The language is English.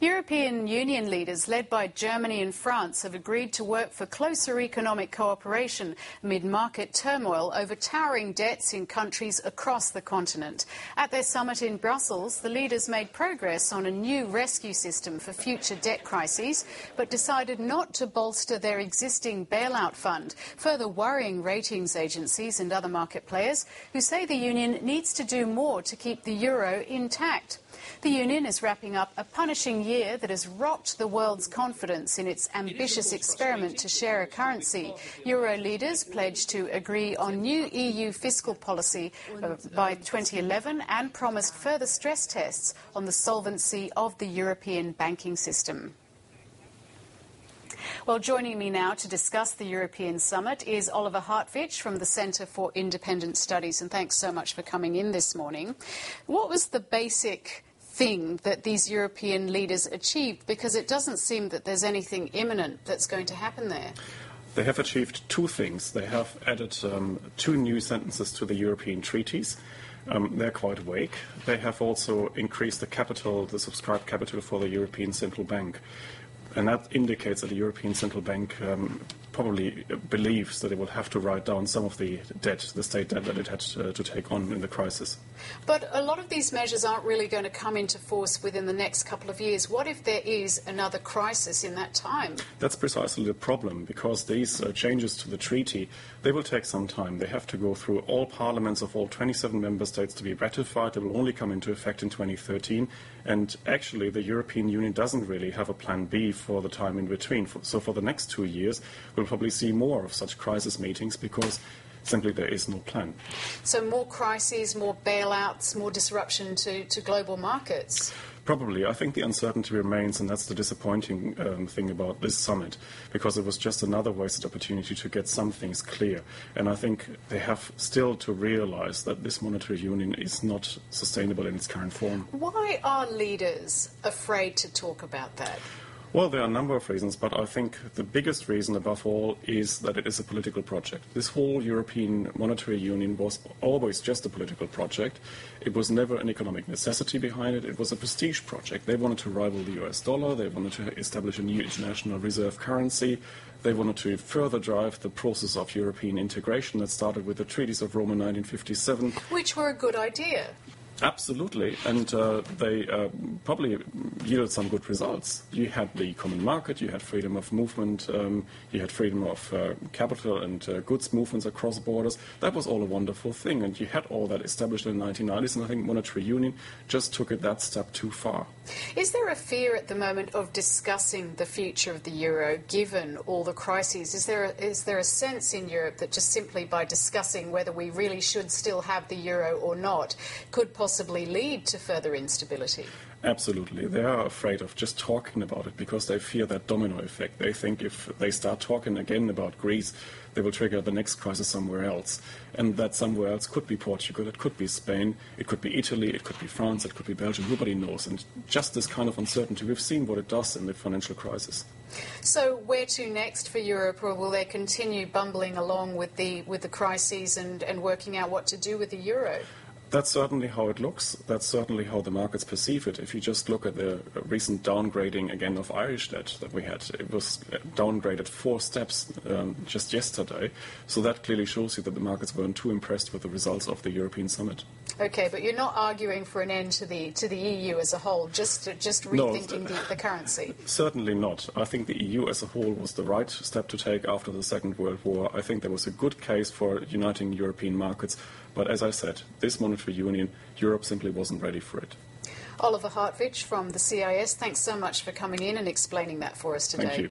European Union leaders led by Germany and France have agreed to work for closer economic cooperation amid market turmoil over towering debts in countries across the continent. At their summit in Brussels, the leaders made progress on a new rescue system for future debt crises, but decided not to bolster their existing bailout fund, further worrying ratings agencies and other market players who say the Union needs to do more to keep the euro intact. The Union is wrapping up a punishing year that has rocked the world's confidence in its ambitious experiment to share a currency. Euro leaders pledged to agree on new EU fiscal policy by 2011 and promised further stress tests on the solvency of the European banking system. Well, joining me now to discuss the European Summit is Oliver Hartwich from the Centre for Independent Studies, and thanks so much for coming in this morning. What was the basic thing that these European leaders achieved? Because it doesn't seem that there's anything imminent that's going to happen there. They have achieved two things. They have added two new sentences to the European treaties. They're quite vague. They have also increased the capital, the subscribed capital for the European Central Bank. And that indicates that the European Central Bank probably believes that it will have to write down some of the debt, the state debt that it had to take on in the crisis. But a lot of these measures aren't really going to come into force within the next couple of years. What if there is another crisis in that time? That's precisely the problem, because these changes to the treaty, they will take some time. They have to go through all parliaments of all 27 member states to be ratified. They will only come into effect in 2013. And actually, the European Union doesn't really have a plan B for the time in between. So for the next 2 years, we'll probably see more of such crisis meetings because simply there is no plan. So more crises, more bailouts, more disruption to global markets? Probably. I think the uncertainty remains, and that's the disappointing thing about this summit, because it was just another wasted opportunity to get some things clear. And I think they have still to realize that this monetary union is not sustainable in its current form. Why are leaders afraid to talk about that? Well, there are a number of reasons, but I think the biggest reason above all is that it is a political project. This whole European monetary union was always just a political project. It was never an economic necessity behind it. It was a prestige project. They wanted to rival the US dollar. They wanted to establish a new international reserve currency. They wanted to further drive the process of European integration that started with the treaties of Rome in 1957. Which were a good idea. Absolutely, and they probably yielded some good results. You had the common market, you had freedom of movement, you had freedom of capital and goods movements across borders. That was all a wonderful thing, and you had all that established in the 1990s, and I think monetary union just took it that step too far. Is there a fear at the moment of discussing the future of the euro, given all the crises? Is there a sense in Europe that just simply by discussing whether we really should still have the euro or not could possibly lead to further instability? Absolutely. They are afraid of just talking about it because they fear that domino effect. They think if they start talking again about Greece, they will trigger the next crisis somewhere else. And that somewhere else could be Portugal, it could be Spain, it could be Italy, it could be France, it could be Belgium. Nobody knows. And just this kind of uncertainty, we've seen what it does in the financial crisis. So where to next for Europe, or will they continue bumbling along with the crises and working out what to do with the euro? That's certainly how it looks. That's certainly how the markets perceive it. If you just look at the recent downgrading again of Irish debt that we had, it was downgraded 4 steps just yesterday. So that clearly shows you that the markets weren't too impressed with the results of the European summit. Okay, but you're not arguing for an end to the EU as a whole, just rethinking the currency? Certainly not. I think the EU as a whole was the right step to take after the Second World War. I think there was a good case for uniting European markets. But as I said, this monetary union, Europe simply wasn't ready for it. Oliver Hartwich from the CIS, thanks so much for coming in and explaining that for us today. Thank you.